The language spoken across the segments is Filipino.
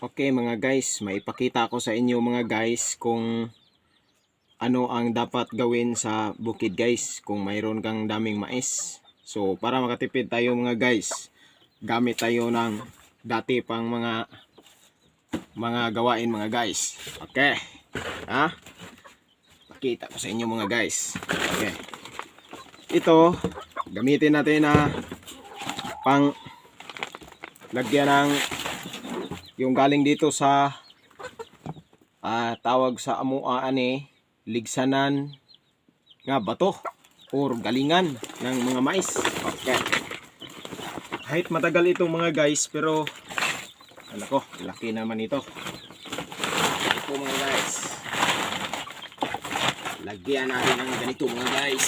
Okay mga guys, maipakita ko sa inyo mga guys kung ano ang dapat gawin sa bukid guys kung mayroon kang daming mais. So para makatipid tayo mga guys, gamit tayo ng dati pang mga gawain mga guys. Okay. Ha? Pakita ko sa inyo mga guys. Okay. Ito gamitin natin na pang lagyan ng yung galing dito sa tawag sa amuaan ligsanan nga bato or galingan ng mga mais. Okay. Kahit matagal itong mga guys, pero ano ko, laki naman ito. Ito mga guys. Lagyan natin ng ganito mga guys.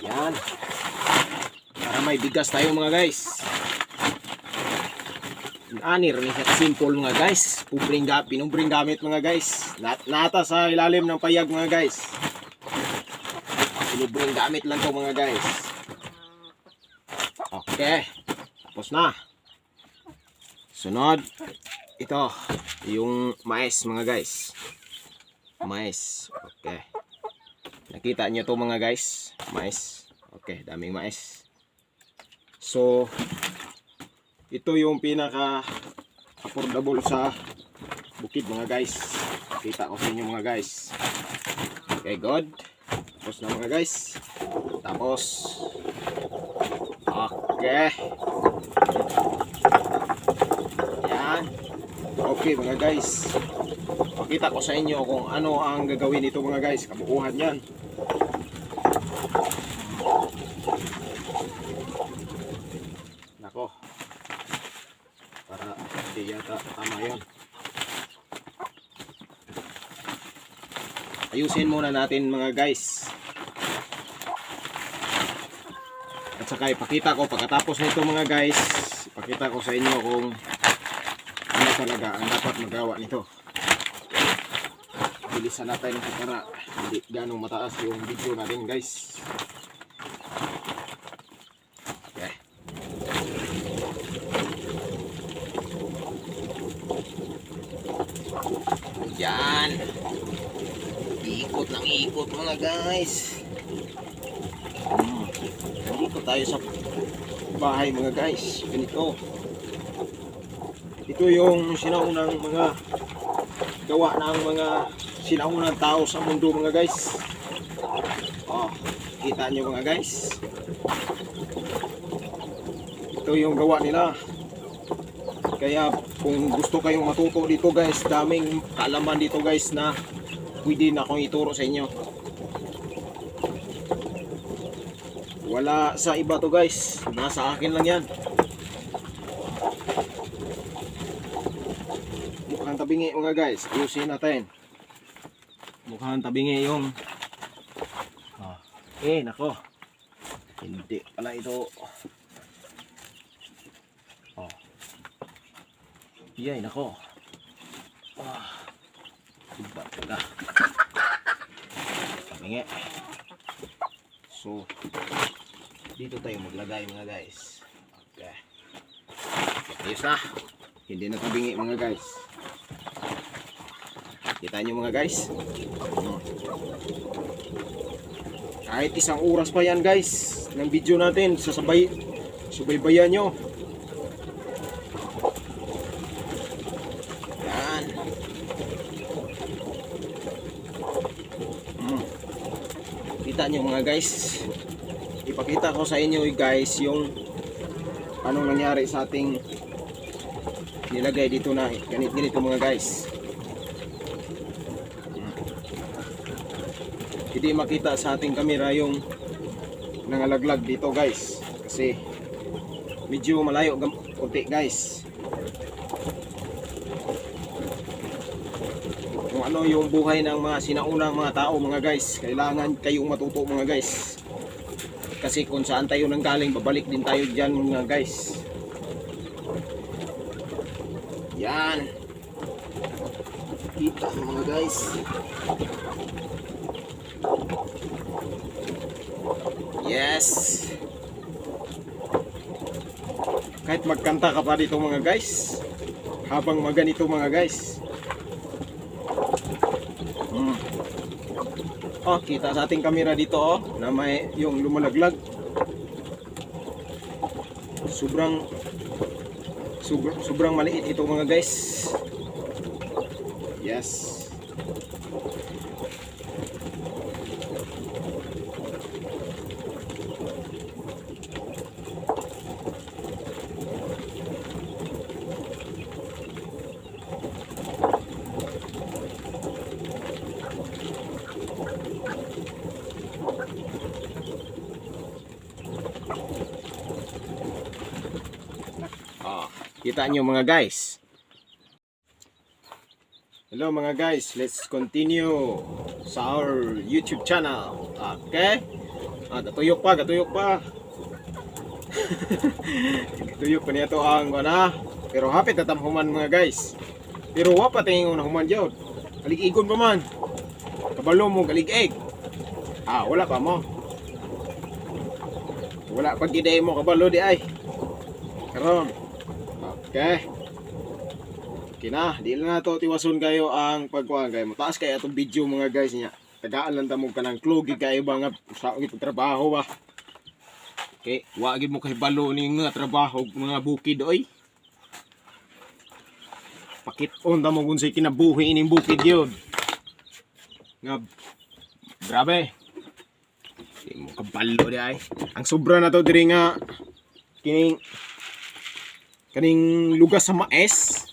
Yan. Para may bigas tayo mga guys. Anir ni simple mga guys. Pinumbring gamit mga guys. Nata sa ilalim ng payag mga guys. Pinumbring gamit lang to mga guys. Okay. Tapos na. Sunod. Ito. Yung mais mga guys. Mais. Okay. Nakita nyo to mga guys. Mais. Okay. Daming mais. So ito yung pinaka affordable sa bukid mga guys. Kita ko sa inyo mga guys. Okay, good. Tapos na mga guys. Tapos okay. Yan. Okay mga guys. Pakita ko sa inyo kung ano ang gagawin nito mga guys. Kabuuhan yan. Nako. Para hindi yata tama yun. Ayusin muna natin mga guys. At saka ipakita ko pagkatapos nito mga guys, ipakita ko sa inyo kung ano talaga ang dapat magawa nito. Bilisan natin para hindi ganong mataas yung video natin guys. Yan. Ikot ng ikot mga guys. Ikot tayo sa bahay mga guys. Ganito. Ito yung sinaunang mga gawa ng mga sinaunang tao sa mundo mga guys. Oh, kita nyo mga guys. Ito yung gawa nila. Kaya kung gusto kayong matuto dito guys, daming kaalaman dito guys na pwede na akong ituro sa inyo. Wala sa iba to guys, nasa akin lang yan. Mukhang tabingi mga guys, ayusin natin. Mukhang tabingi yung nako, hindi pala ito. Yay, nako. Iba talaga. Tabingi. So, dito tayo maglagay mga guys. Okay. Ayos na. Hindi na tabingi mga guys. Kita nyo mga guys. Kahit isang oras pa yan guys ng video natin, subaybayan nyo. Kita nyo mga guys, ipakita ko sa inyo guys yung anong nangyari sa ating nilagay dito na ganito mga guys. Hindi makita sa ating camera yung nangalaglag dito guys kasi medyo malayo konti guys. Ano yung buhay ng mga sinaunang mga tao mga guys, kailangan kayong matuto mga guys, kasi kung saan tayo nanggaling babalik din tayo dyan mga guys. Yan, kita mga guys. Yes. Kahit magkanta ka pa dito mga guys. Habang maganito mga guys. Oh, kita sa ating camera dito oh, na may yung lumalaglag. Sobrang maliit ito mga guys. Yes. Kita nyo mga guys. Hello mga guys, let's continue sa our YouTube channel. Okay? Gatuyok pa. Gatuyok pa niya to ang na. Pero hapit na tamhuman mga guys. Pero wapa tingin na human jud. Kalig-igon pa man. Kabalo mo kalig-ig. Wala pa mo. Wala pag giday mo kabalo di ay. Karon. Okay. Okay na, di lang na to tiwason kayo ang pagkuhan kayo. Mataas kayo itong video mga guys niya. Tagaan lang tamog ka ng klugi kayo ba nga sa trabaho ba. Okay, wagid mo kay balo ni nga trabaho mga bukid oy. Pakit-on ta mo kung say kinabuhi ining bukid yun. Nga grabe. Di mo kabalo di ay. Ang sobra na to diri nga kaning lugas sa mais.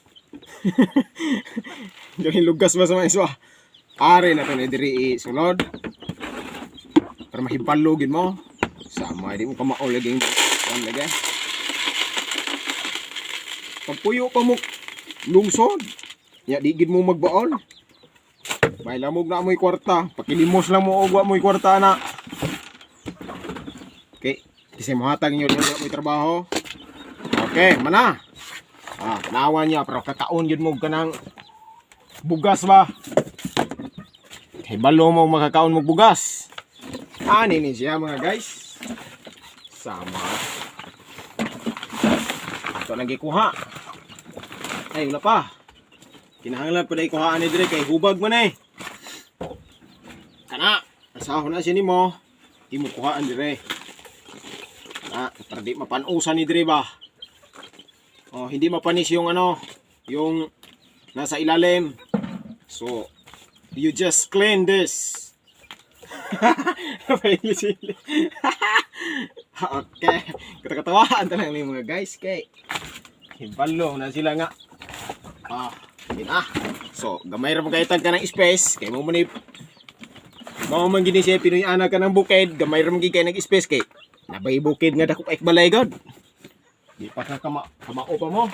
Kaning lugas ba sa mais ba? Are na to ni diri sulod. Para mahibalogin mo. Sama di mo kamaol lagi ang lagi. Pagpuyo pa mo lungsod. Ya di gid mo magbaol. May lamog na mo'y kwarta. Pakilimos lang mo og wa mo'y kwarta na. Okay, kasi mahatag niyo mo'y trabaho. Okay, mana? Nawa niya, pero kakaon yun mo ka ng bugas ba? Kay balo mo makakaon mo bugas. Nini siya mga guys. Sama. Ito lagi kuha. Ay, wala pa. Kinahanglan pa na ikuhaan ni dire kay hubag man eh. Kana, asahon na siya ni mo. Di mo kuhaan dire. Para di mapanusan ni dire ba? Hindi mapanis yung yung nasa ilalim. So, you just clean this. Okay. Katakatawaan talang ni mga guys. Kay hibalo na sila nga. Yun So, gamay ra mo kayo tag ka ng space. Kay mo manip. Mao man gini siya pinuyana ka ng bukid. Gamay ra mo kayo ng space kay nabay bukid nga dako paik balay god. Di pa ka kamao pa mo.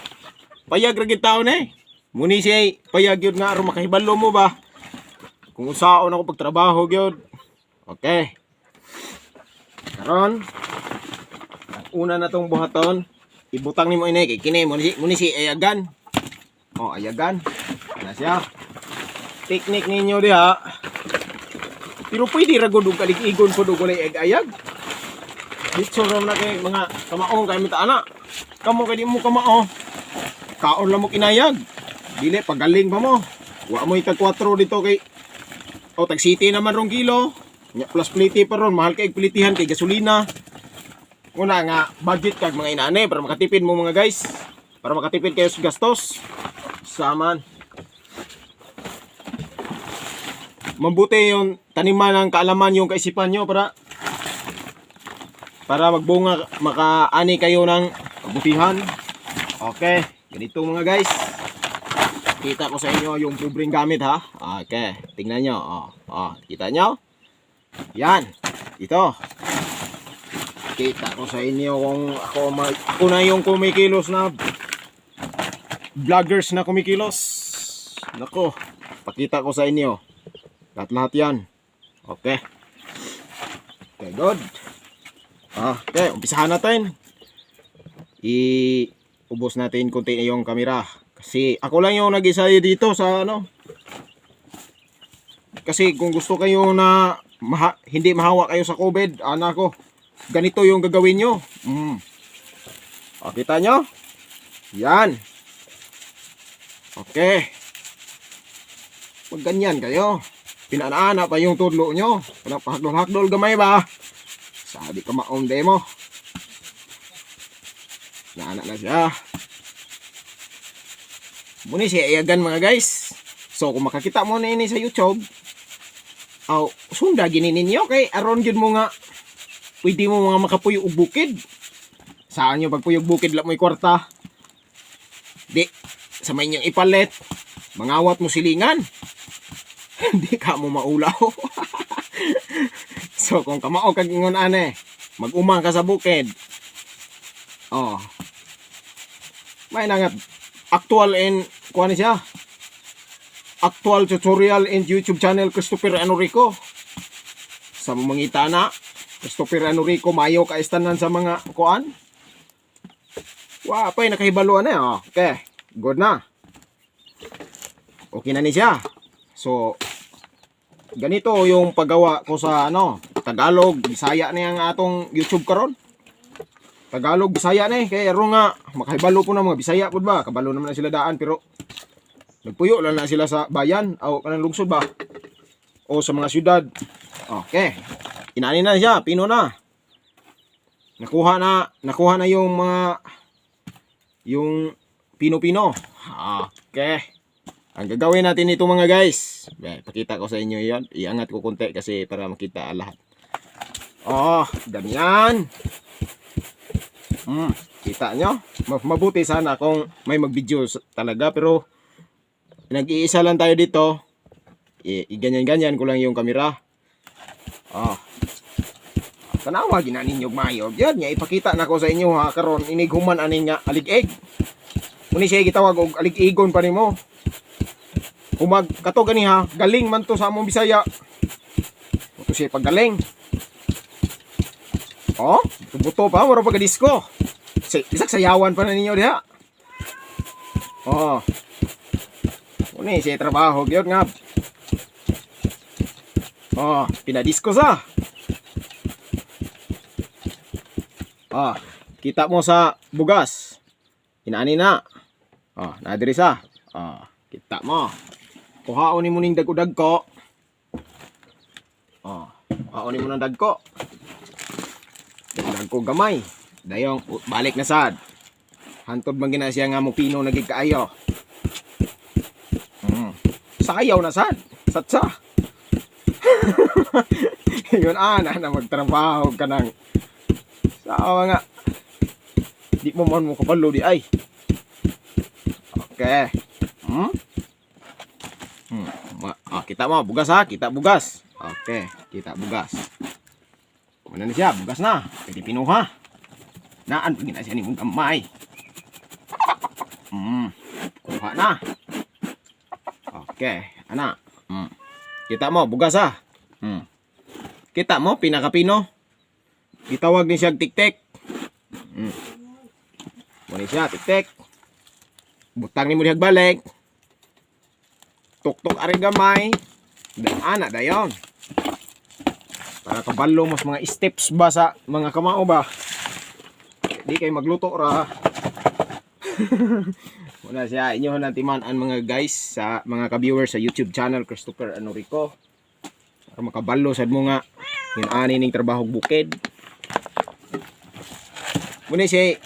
Payag ra gid taon eh. Muni siya payag yun nga aron makahibalo mo ba. Kung usaon ako pagtrabaho gyud. Okay. Karon una na tong buhaton, ibutang nimo ini kay kini muni si ayagan. Ayagan. Ana siya. Teknik ninyo diha. Pero pwede ra gud og kalig-igon pud og walay ayag. Dito ron na kay mga kamaong kay mita ana. Kamo kay di mo kamao. Kaon lang mo kinayag. Dili pagaling pa mo. Wa mo itag 4 dito kay tag city naman rong kilo. Nya plus pliti pa ron, mahal kay plitihan kay gasolina. Una nga budget kag mga inane para makatipid mo mga guys. Para makatipid kayo sa gastos. Saman. Mabuti yung taniman ng kaalaman yung kaisipan nyo para magbunga, makaani kayo ng kabutihan. Okay, ganito mga guys. Kita ko sa inyo yung pobreng gamit ha. Okay, tingnan nyo. Kita nyo? Yan, ito. Kita ko sa inyo kung ako na yung kumikilos na vloggers na kumikilos. Nako, pakita ko sa inyo. Lahat-lahat yan. Okay. Okay, good. Okay, umpisahan natin. Ubos natin konti yung camera. Kasi ako lang yung nag-isa dito sa Kasi kung gusto kayo na hindi mahawa kayo sa COVID, anak ko, ganito yung gagawin nyo. O, kita nyo? Yan. Okay. Pag ganyan kayo, pinanaana pa yung tudlo nyo. Pahakdol-hakdol gamay ba? Sabi ka maunde mo. Naana na siya. Muna siya iagan mga guys. So kung makakita mo na ini sa YouTube, sunda gini ninyo kay aron gyud mo nga pwede mo mga makapuyog og bukid. Saan nyo pagpuyog bukid la mo'y kwarta? Di, sa may inyong ipalit, mangawat mo silingan. Hindi ka mo maulaw. So kung kamao kag ingon ane, mag-umang ka sa bukid. May nangat actual in kuan siya. Actual tutorial in YouTube channel Christopher Enrico. Sa mangita na Christopher Enrico mayo ka istanan sa mga kuan. Pa'y nakahibaluan na. Okay, good na. Okay na ni siya. So, ganito yung paggawa ko sa Tagalog, Bisaya na yung atong YouTube karon. Tagalog, Bisaya na kaya ro nga makahibalo po na mga Bisaya po ba? Kabalo naman na sila daan pero nagpuyo lang na sila sa bayan o kanang lungsod ba? O sa mga syudad. Okay. Inani na siya, pino na. Nakuha na yung pino-pino. Okay. Ang gagawin natin ito mga guys. Pakita ko sa inyo yon. Iangat ko konti kasi para makita lahat. Ganyan. Kita nyo? Mabuti sana kung may mag-video talaga. Pero nag-iisa lang tayo dito. Ganyan-ganyan ko lang yung camera. Tanawa ginanin yung mayo. Yan nga ipakita na ko sa inyo ha. Karon inighuman aning nga alig-eg. Muni siya gitawag og alig-egon pa nimo. Umag kato gani ha. Galing man to sa among Bisaya. Ito siya paggaling. Buto pa mura pagka disco. Isak sayawan pa na ninyo diha. Muni siya trabaho gyud nga. Pinadisco sa. Kita mo sa bugas. Inaani na. Nadiri sa. Kita mo. Kuhaon mo ning dagko-dagko. Kuhaon mo ng dagko. Dagko gamay. Dayong balik na sad. Hantod man gina siya nga mo pino nagig kaayo. Sayaw na sad. Satsa. Yun na magtrabaho ka ng sawa nga. Di mo man mo kapalo di ay. Okay. Kita mo bugas ha, kita bugas. Okay, kita bugas. Mana na siya, bugas na. Pwede pinuha. Naan pagin na siya ni mong gamay. Kuha na. Okay, ana. Kita mo bugas ha. Kita mo pinakapino. Gitawag ni siya tik-tik. Muna siya, tik-tik. Butang ni mo dihag balik. Tuk-tuk ari gamay. Dan anak dayon. Para kabalo mas mga steps ba sa mga kamao ba. Di kay magluto ra. Muna siya inyo nantiman ang mga guys sa mga ka-viewers sa YouTube channel Christopher Enrico. Para makabalo sad mo nga yung ani ning trabaho bukid. Muna siya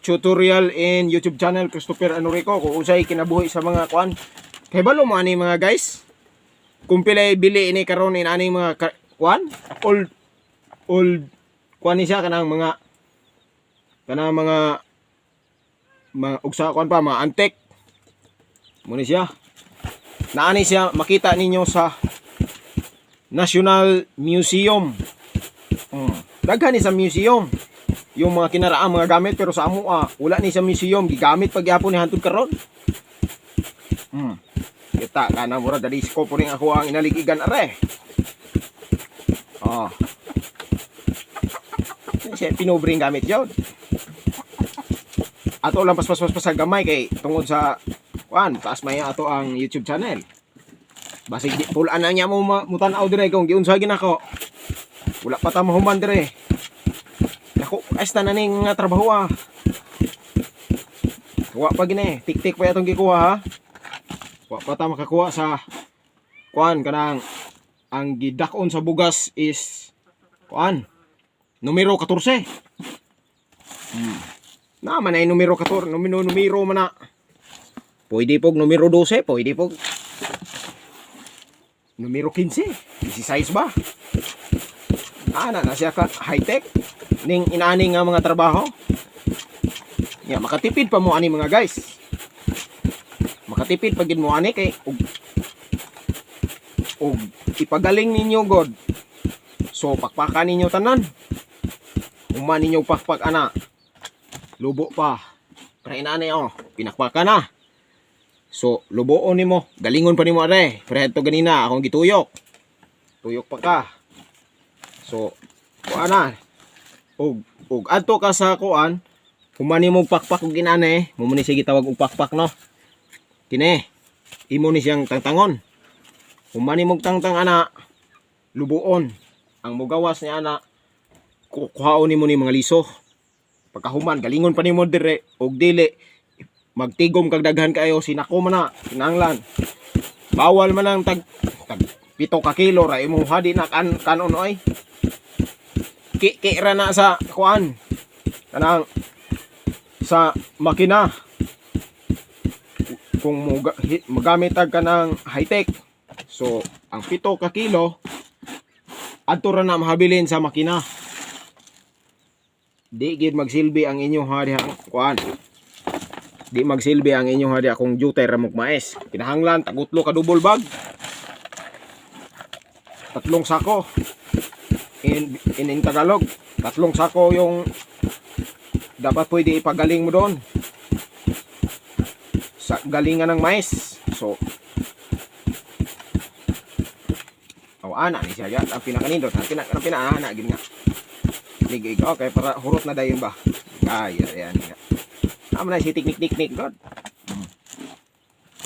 tutorial in YouTube channel Christopher Enrico kung usay kinabuhi sa mga kuan. Kay balo mo ani mga guys. Kung pilay bili ini karon in ani mga kuan old kuan ni siya kanang mga ugsa kuan pa mga antik. Muna siya. Naani siya makita ninyo sa National Museum. Daghan ni sa museum. Yung mga kinaraang mga gamit pero sa amo wala ni sa museum gigamit pagyapon ni hantud karon. Kita kana mura dali ko po ning ako ang inaligigan are. Siya pinubring gamit yun. Ato lang pas sa gamay kay tungod sa kuan taas may ato ang YouTube channel. Basig di pulaan na niya mo mutan-aw dire kung giunsay ginako. Wala pa ta mahuman dire. Nako Ayos na ning nga trabaho ah. Wa pa gini, tik-tik pa itong gikuha ha. Wa pa ta makakuha sa kuan kanang ang gidakon sa bugas is kuan numero 14. Naman ay numero 14, numero man na. Pwede pog numero 12, pwede pog numero 15, 16 ba? Na siya ka high-tech ning inaani nga mga trabaho. Ya, makatipid pa mo ani mga guys. Makatipid pag mo ani kay og ipagaling ninyo god. So pakpakan ninyo tanan. Human ninyo pakpak ana. Lubo pa. Para inaani pinakpakan na. So luboon nimo, galingon pa nimo are. Preto ganina akong gituyok. Tuyok pa ka. So kuana. Og adto ka sa kuan, humani mo pakpak og ginane, mo ni sige tawag og pakpak no. Kini imo ni siyang tangtangon. Humani mo tangtang ana, lubuon. Ang mugawas niya ana, kuhaon nimo ni mga liso. Pagkahuman galingon pa nimo dire og dili magtigom kag daghan kayo sinako man na kinanglan. Bawal man ang tag 7 ka kilo ra imo hadi na kanon oy. Kira na sa kuan kanang sa makina kung magamit tag kanang high-tech. So ang 7 ka kilo adto ra na mahabilin sa makina. Di gid magsilbi ang inyong hadi kuan. Di magsilbi ang inyong hadi akong jutay ramok mais. Kinahanglan tagutlo ka double bag. 3 sako. In Tagalog, 3 sako yung dapat pwede ipagaling mo doon sa galingan ng mais. So ana ni siya yan ang pinakanindot ang pinaana gid nga ligig okay para hurot na dayon ba yan nga amo na si tiknik god.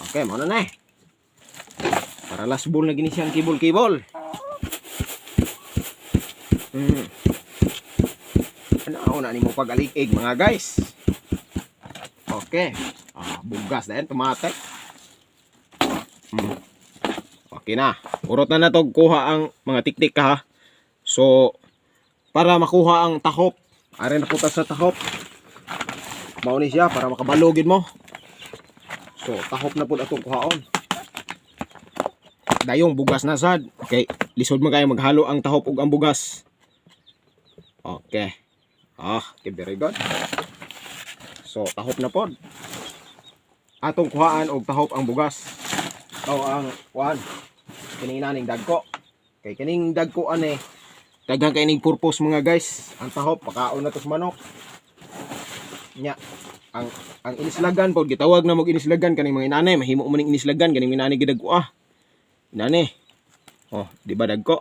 Okay mo na para last ball na gini siyang kibol ano na ni mo pagalig mga guys. Okay bugas na yan tumatek. Okay na urot na natog kuha ang mga tiktik ka ha. So para makuha ang tahop are na putas sa tahop mao ni siya para makabalogin mo. So tahop na pud atong kuhaon dayong bugas na sad. Okay lisod man kayo maghalo ang tahop ug ang bugas. Okay okay very good. So tahop na pod atong kuhaan og tahop ang bugas o ang kuan kining naning dagko kay kining dagko ane daghang kay ning purpose mga guys. Ang tahop pakaon na to sa manok nya ang inislagan pod gitawag na mo inislagan kaning mga inanay mahimo man ning inislagan kaning inanay gidagko inani di ba dagko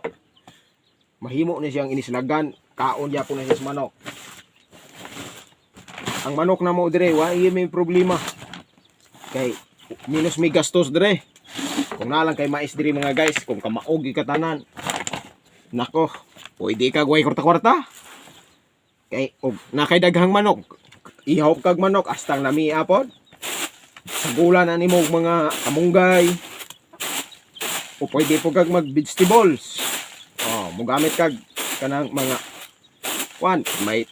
mahimo ni siyang inislagan kaon gyapon na siya sa manok. Ang manok na mo dire wa may problema kay minus may gastos dire kung nalang kay mais dire mga guys. Kung kamaog ikatanan nako pwede ka guway kwarta-kwarta kay na kay daghang manok ihop kag manok astang lamia pod sa gulan na nimo mga kamunggay o pwede po kag mag vegetables mogamit kag kanang mga kuan may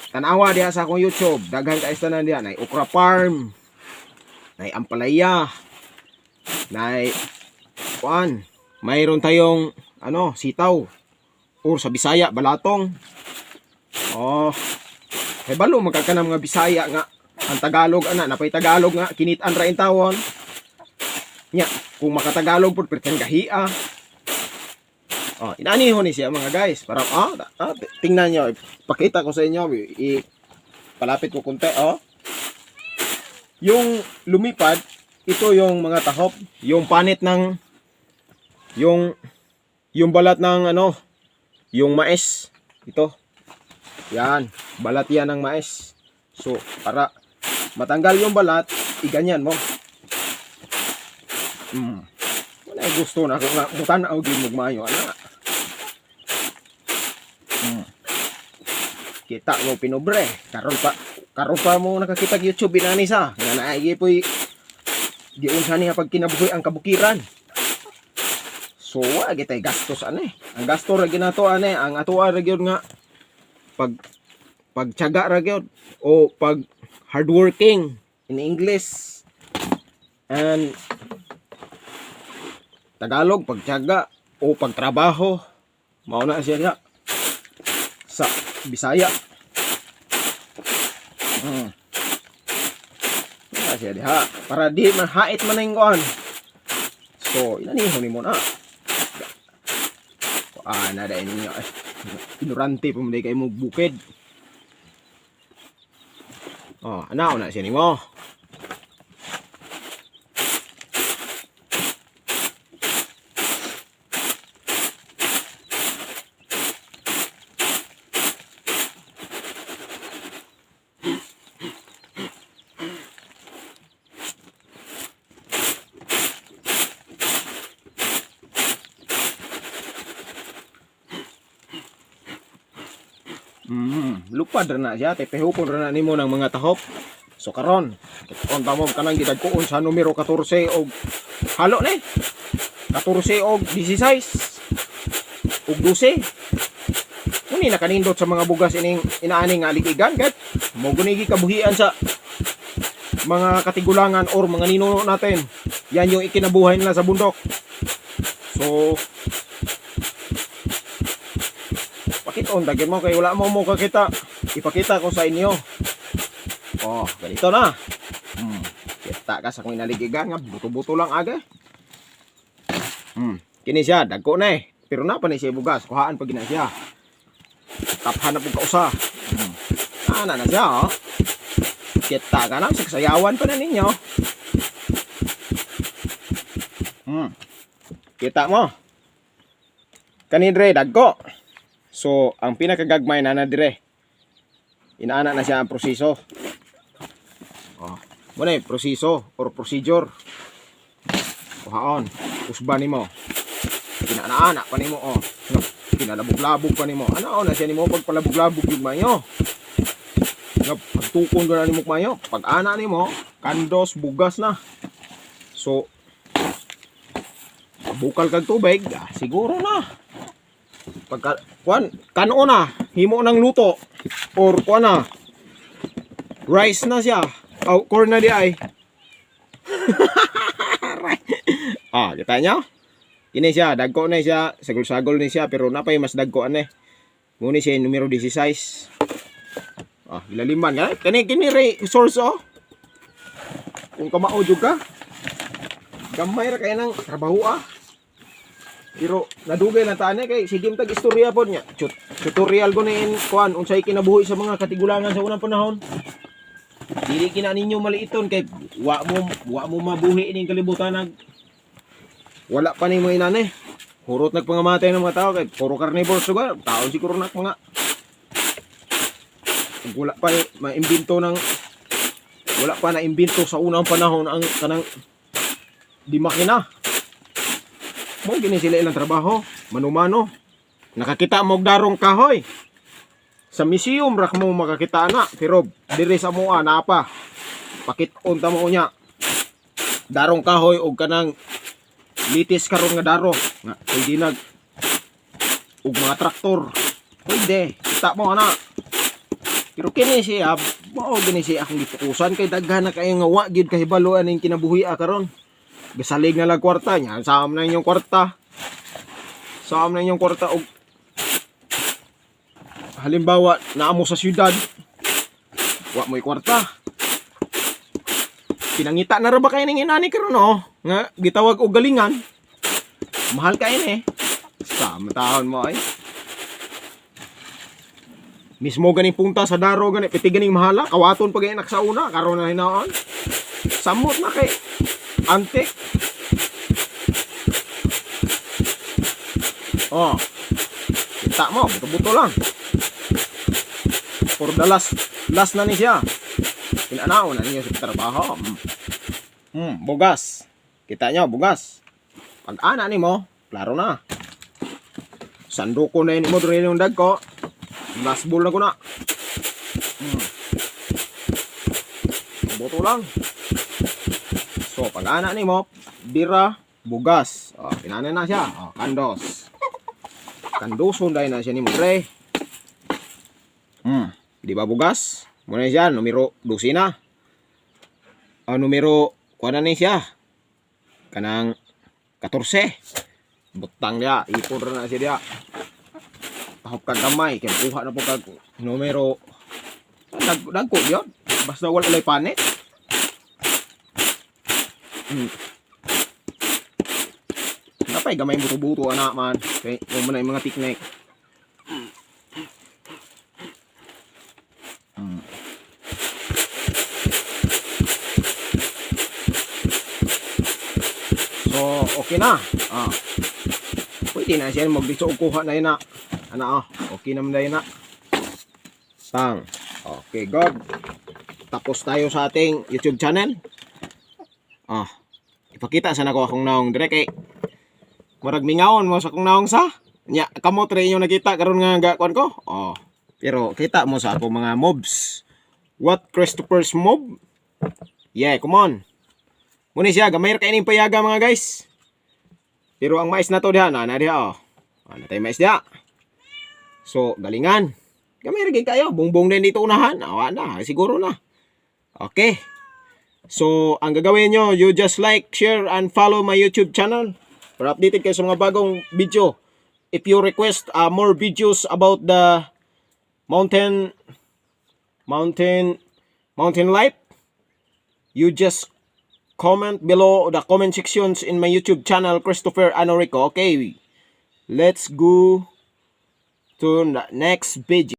tanawa diha sa akong YouTube daghang ka istanan diha nay okra farm nay ampalaya nay kuan mayroon tayong sitaw or sa Bisaya balatong. Kay balo magkakana mga Bisaya nga ang Tagalog napay Tagalog nga kinitan ra in tawon nya kung makatagalog pud pretend gahia. Inaniho ni siya mga guys para tingnan nyo pakita ko sa inyo palapit ko kunti yung lumipad ito yung mga tahop yung panit ng yung balat ng yung mais ito yan balat yan ng mais. So para matanggal yung balat iganyan mo wala gusto na kung butan na og mugmayo kita mo pinobre. Karon pa mo nakakita YouTube inani sa. Nga naay poy giunsa niya pag kinabuhi ang kabukiran. So wa gitay gastos ane. Ang gasto ra ginato ane, ang atoa ra gyud nga pagtiyaga ra gyud o pag hardworking in English and Tagalog pagtiyaga o pagtrabaho mao na siya sa Bisaya. Siya diha para di man hait man ning kuan. So inanihon nimo na. Na dai ninyo. Ignorante pa mo kay mo bukid. Anaw na siya nimo. Lupad ra na siya, tepehupon ra na nimo ng mga tahop. So karon, on tamog kanang gidagkuon sa numero 14 og halo ni. 14 og 16 og 12. Kuni nakanindot sa mga bugas ining inaani nga likigan kat mo gunigi kabuhian sa mga katigulangan or mga ninuno natin. Yan yung ikinabuhay nila sa bundok. So pakiton dagyan mo kay wala mo kakita. Ipakita ko sa inyo. Ganito na. Kita ka sa kung inaligigan nga buto-buto lang aga. Kini siya dagko na pero na pa ni siya bugas, kuhaan pag gina siya. Taphan na pug kausa. Na siya Kita ka na sayawan pa na ninyo. Kita mo. Kani dire dagko. So ang pinakagagmay na dire. Inaana na siya ang proseso. Muna proseso or procedure. Kuhaon, usban nimo. Inaana pa nimo pinalabog-labog pa nimo. Ano na siya nimo pagpalabog-labog yung mayo. Pagtukon ko na nimo mayo. Pag ana nimo, kandos bugas na. So bukal kag tubig, siguro na. Pagka kanon na, himo ng luto. Or na rice na siya. Corn na di ay. Kita nyo? Kini siya, dagko na siya. Sagol-sagol ni siya, pero napay mas dagko ane. Muni siya numero 16. Ilaliman nga. Kini source Kung kamao jud ka. Gamay ra kay nang trabaho Pero nadugay lang taan kay sige tag istorya pod nya. Tutorial ko nin kuan unsay kinabuhi sa mga katigulangan sa unang panahon. Dili kina ninyo maliiton kay wa mo mabuhi ining kalibutan wala pa nimo inane. Hurot nagpangamatay ng mga tao kay puro carnivore sugar. Taon siguro nak mga wala pa na imbento sa unang panahon ang kanang di makina. Mo gini sila ilang trabaho, mano-mano. Nakakita mo og darong kahoy. Sa museum rak mo makakita na, pero diri sa moa na pa. Pakit-on ta mo nya. Darong kahoy og kanang litis karon nga daro nga pwede og mga traktor. Pwede, kita mo ana. Pero kini siya, mao gini siya akong gipukusan kay daghan na kay nga wa gyud kahibaloan ning kinabuhi karon. Gasalig na lang kwarta niya. Saan na inyong kwarta. Saan na inyong kwarta. O, halimbawa, naamo sa syudad. Wa mo'y kwarta. Pinangita na rin ba kayo ng inani karon Nga, gitawag o galingan. Mahal kayo Sama taon mo ay. Mismo ganing punta sa daro ganing. Piti ganing mahala. Kawaton pag inak sa una. Karon na hinaon. Samot na kay antik. Kita mo, buto-buto lang. For the last na ni siya. Pinanaw na niyo sa trabaho. Bugas. Kita nyo, bugas. Pag ana ni mo, klaro na. Sanduko na yun mo doon yung dag ko. Last bowl na ko na. buto lang. So pag ana nimo, bira, bugas. Pinanan na siya. Kandos. Kanduson dahil na siya nimo pre. Di ba bugas? Muna siya numero 12 na. Numero kuha na siya. Kanang 14. Butang dia, ipon na siya dia. Tahop kag gamay, kaya kuha na po kag numero dagko yun. Basta wala lay panit. Napay gamay buto-buto anak man. Okay, kung muna yung mga teknik. So, okay na. Pwede na siya magdiso kuha na yun na. Okay naman na yun na. Tang. Okay, good. Tapos tayo sa ating YouTube channel. Ipakita sana ko akong naong direct Murag mingawon mo sa akong naong sa. Nya, kamot rin yung nakita karon nga gakuan ko. Pero kita mo sa akong mga mobs. What Christopher's mob? Yeah, come on. Muna siya, gamay ra kay ning payaga mga guys. Pero ang mais na to diha na diha natay mais diha. So, galingan. Gamay ra gid kayo, bongbong din dito unahan. Awa na, siguro na. Okay. So, ang gagawin nyo, you just like, share, and follow my YouTube channel para updated kayo sa mga bagong video. If you request more videos about the mountain life, you just comment below the comment sections in my YouTube channel, Christopher Anorico. Okay, let's go to the next video.